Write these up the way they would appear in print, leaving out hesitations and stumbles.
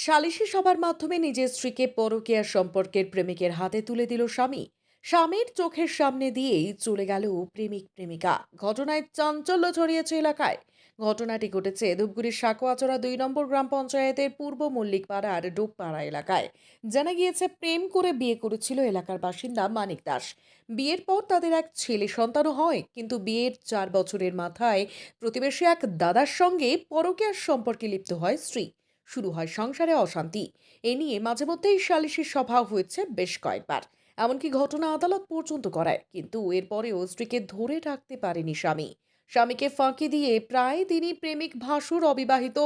সালিশি সভার মাধ্যমে নিজের স্ত্রীকে পরকীয়া সম্পর্কের প্রেমিকের হাতে তুলে দিল স্বামী। স্বামীর চোখের সামনে দিয়েই চলে গেল প্রেমিক প্রেমিকা। ঘটনায় চাঞ্চল্য ছড়িয়েছে এলাকায়। ঘটনাটি ঘটেছে ধূপগুড়ির সাকোয়াচড়া ২ নম্বর গ্রাম পঞ্চায়েতের পূর্ব মল্লিকপাড়ার ডোকপাড়া এলাকায়। জানা গিয়েছে, প্রেম করে বিয়ে করেছিল এলাকার বাসিন্দা মানিক দাস। বিয়ের পর তাদের এক ছেলে সন্তানও হয়, কিন্তু বিয়ের ৪ বছরের মাথায় প্রতিবেশী এক দাদার সঙ্গে পরকীয়ার সম্পর্কে লিপ্ত হয় স্ত্রী। শুরু হয় সংসারে অশান্তি। এ নিয়ে মাঝে মধ্যেই সালিশি সভা হয়েছে বেশ কয়েকবার। এমনকি ঘটনা আদালত পর্যন্ত করায়, কিন্তু এরপরেও স্ত্রীকে ধরে রাখতে পারেনি স্বামী। স্বামীকে ফাঁকি দিয়ে প্রায় দিনই প্রেমিক ভাসুর অবিবাহিত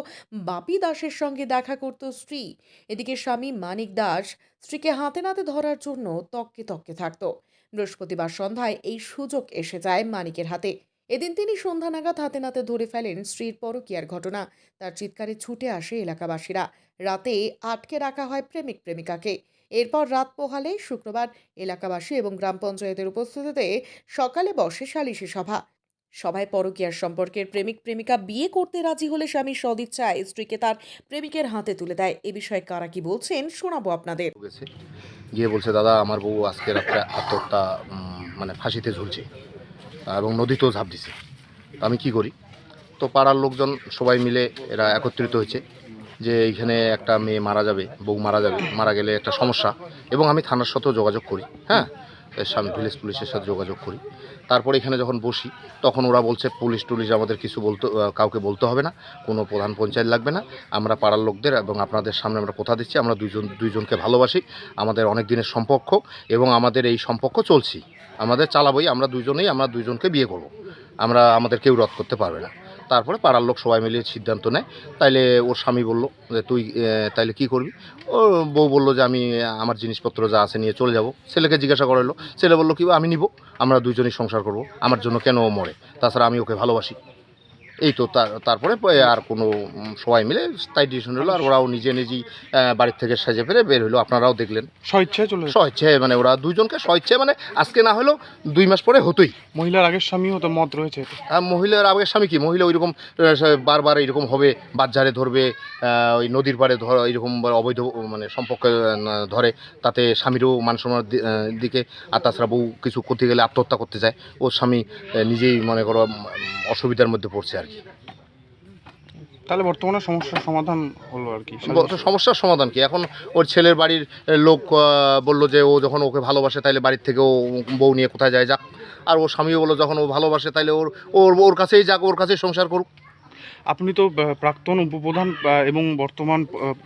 বাপি দাসের সঙ্গে দেখা করত স্ত্রী। এদিকে স্বামী মানিক দাস স্ত্রীকে হাতে নাতে ধরার জন্য তককে তককে থাকত। বৃহস্পতিবার সন্ধ্যায় এই সুযোগ এসে যায় মানিকের হাতে। এদিন তিনি সন্ধ্যা নাগাদ হাতে নাতে ধরে ফেলেন স্ত্রীর পরকীয়ার ঘটনা। তার চিৎকারে ছুটে আসে এলাকাবাসীরা। রাতে আটকে রাখা হয় প্রেমিক প্রেমিকাকে। এরপর রাত পোহালে শুক্রবার এলাকাবাসী এবং গ্রাম পঞ্চায়েতের উপস্থিতিতে সকালে বসে সালিশি সভা। সভায় পরকীয়ার সম্পর্কের প্রেমিক প্রেমিকা বিয়ে করতে রাজি হলে স্বামী সদিচ্ছায় স্ত্রীকে তার প্রেমিকের হাতে তুলে দেয়। এ বিষয়ে কারা কি বলছেন শোনাবো আপনাদের। গিয়ে বলছে, দাদা আমার বউ আজকে রাত্রে আত্মহত্যা মানে ফাঁসিতে ঝুলছে এবং নদীতেও ঝাঁপ দিছে। তো আমি কি করি? তো পাড়ার লোকজন সবাই মিলে এরা একত্রিত হয়েছে যে এইখানে একটা মেয়ে মারা যাবে, বউ মারা যাবে, মারা গেলে একটা সমস্যা। এবং আমি থানার সাথেও যোগাযোগ করি, হ্যাঁ, ভিলেজ পুলিশের সাথে যোগাযোগ করি। তারপরে এখানে যখন বসি তখন ওরা বলছে পুলিশ টুলিশ আমাদের কিছু কাউকে বলতে হবে না, কোনো প্রধান পঞ্চায়েত লাগবে না। আমরা পাড়ার লোকদের এবং আপনাদের সামনে আমরা কথা দিচ্ছি, আমরা দুইজনকে ভালোবাসি, আমাদের অনেক দিনের সম্পর্ক এবং আমাদের এই সম্পর্ক চলছি, আমাদের চালাবই, আমরা দুইজনকে বিয়ে করব, আমাদের কেউ রদ করতে পারবে না। তারপরে পাড়ার লোক সবাই মিলে সিদ্ধান্ত নেয়। তাইলে ওর স্বামী বলল যে তুই তাইলে কী করবি? ও বউ বলল যে আমি আমার জিনিসপত্র যা আছে নিয়ে চলে যাব। ছেলেকে জিজ্ঞাসা করলো, ছেলে বলল কি আমি নিব, আমরা দুইজনই সংসার করব, আমার জন্য কেন ও মরে, তাছাড়া আমি ওকে ভালোবাসি। এই তো তারপরে আর কোনো সবাই মিলে তাই ডিসিশন হলো। আর ওরাও নিজেই বাড়ির থেকে সেজে ফেরে বের হলো। আপনারাও দেখলেন স্বেচ্ছায়, মানে ওরা দুইজনকে স্বেচ্ছায়, মানে আজকে না হলেও 2 মাস পরে হতোই। মহিলার আগের স্বামীও তো মত রয়েছে। আর মহিলার আগের স্বামী কি, মহিলা ওইরকম বারবার এইরকম হবে, বাচ্চারে ধরবে, ওই নদীর পাড়ে এইরকম অবৈধ মানে সম্পর্কে ধরে, তাতে স্বামীরও মান সম্মানের দিকে। আর তাছাড়া বউ কিছু করতে গেলে আত্মহত্যা করতে যায়, ওর স্বামী নিজেই মনে করো অসুবিধার মধ্যে পড়ছে আর কি। তাহলে বর্তমানে সমস্যার সমাধান হলো আর কি? সমস্যার সমাধান কি, এখন ওর ছেলের বাড়ির লোক বললো যে ও যখন ওকে ভালোবাসে তাইলে বাড়ির থেকে ও বউ নিয়ে কোথায় যায় যাক। আর ওর স্বামীও বললো যখন ও ভালোবাসে তাইলে ওর কাছেই যাক, ওর কাছেই সংসার করুক। আপনি তো প্রাক্তন উপপ্রধান এবং বর্তমান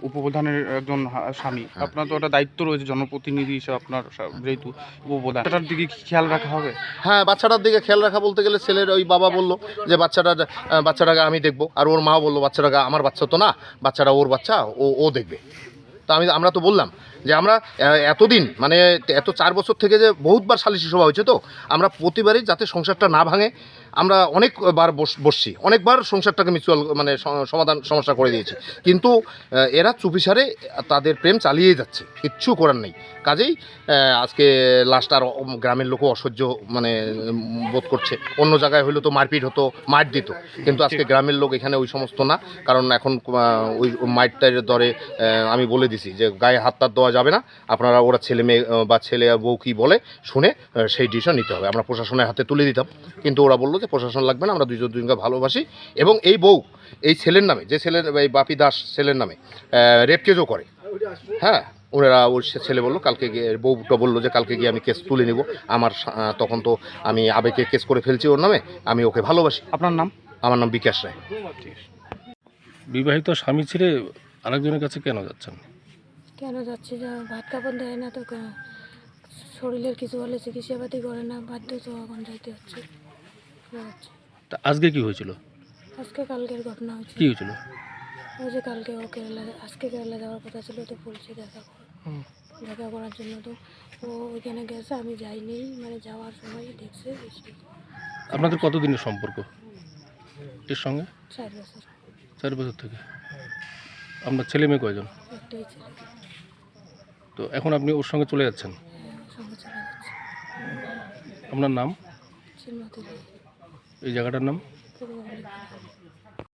উপপ্রধানের একজন স্বামী, আপনার তো একটা দায়িত্ব রয়েছে জনপ্রতিনিধি হিসেবে, আপনার যেহেতু উপপ্রধান, সেটার দিকে খেয়াল রাখা হবে। হ্যাঁ, বাচ্চাটার দিকে খেয়াল রাখা বলতে গেলে ছেলের ওই বাবা বললো যে বাচ্চাটাকে আমি দেখবো, আর ওর মাও বললো বাচ্চাটাকে আমার বাচ্চা তো না, বাচ্চাটা ওর বাচ্চা, ও দেখবে। তো আমরা তো বললাম যে আমরা এতদিন মানে 4 বছর থেকে যে বহুতবার সালিশি সভা হয়েছে, তো আমরা প্রতিবারই যাতে সংসারটা না ভাঙে আমরা অনেকবার বসছি, অনেকবার সংসারটাকে মিউচুয়াল মানে সমাধান সমস্যা করে দিয়েছি, কিন্তু এরা চুপিসারে তাদের প্রেম চালিয়েই যাচ্ছে, কিচ্ছু করার নেই। কাজেই আজকে লাস্ট আর গ্রামের লোকও অসহ্য মানে বোধ করছে। অন্য জায়গায় হইলে তো মারপিট হতো, মার দিত, কিন্তু আজকে গ্রামের লোক এখানে ওই সমস্ত না। কারণ এখন ওই মারটার দরে আমি বলে দিছি যে গায়ে হাত তাত দেওয়া যাবে না, আপনারা ওরা ছেলে মেয়ে বা ছেলে আর বউ কী বলে শুনে সেই ডিসিশন নিতে হবে। আমরা প্রশাসনের হাতে তুলে দিতাম, কিন্তু ওরা বললো যে প্রশাসন লাগবে না, আমরা দুজনকে ভালোবাসি। এবং এই বউ এই ছেলের নামে, যে ছেলের এই বাপি দাস ছেলের নামে রেপ কেসও করে। হ্যাঁ, ওর ছেলে বললো কালকে গিয়ে, বউটা বললো যে কালকে গিয়ে আমি কেস তুলে নিব। তখন তো আমি আবেগে কেস করে ফেলছি ওর নামে, আমি ওকে ভালোবাসি। আপনার নাম? আমার নাম বিকাশ রায়। বিবাহিত স্বামী ছেড়ে আরেকজনের কাছে কেন যাচ্ছেন? কেন যাচ্ছে, যে ভাত কাপড় দেয় না, তো শরীরের কিছু হলে চিকিৎসাপাতি করে না, বাধ্য তো এখন যাইতে হচ্ছে। তা আজকে কি হয়েছিল? আজকে কালকের ঘটনা হয়েছে। কি হয়েছিল? ওই যে কালকে ও আজকে কেরালা যাওয়ার কথা ছিল, তো বলছি দেখা করার জন্য, তো ও ওইখানে গেছে, আমি যাইনি, মানে যাওয়ার সময় দেখছে। আপনাদের কতদিনের সম্পর্ক এর সঙ্গে? 4 বছর। 4 বছর থেকে। আপনার ছেলে মেয়ে কয়জন? একটাই ছিল। তো এখন আপনি ওর সঙ্গে চলে যাচ্ছেন? ওর সঙ্গে চলে যাচ্ছে। আপনার নাম? শ্রীমতী রায়। এই জায়গাটার নাম? পূর্ব মল্লিকপাড়া।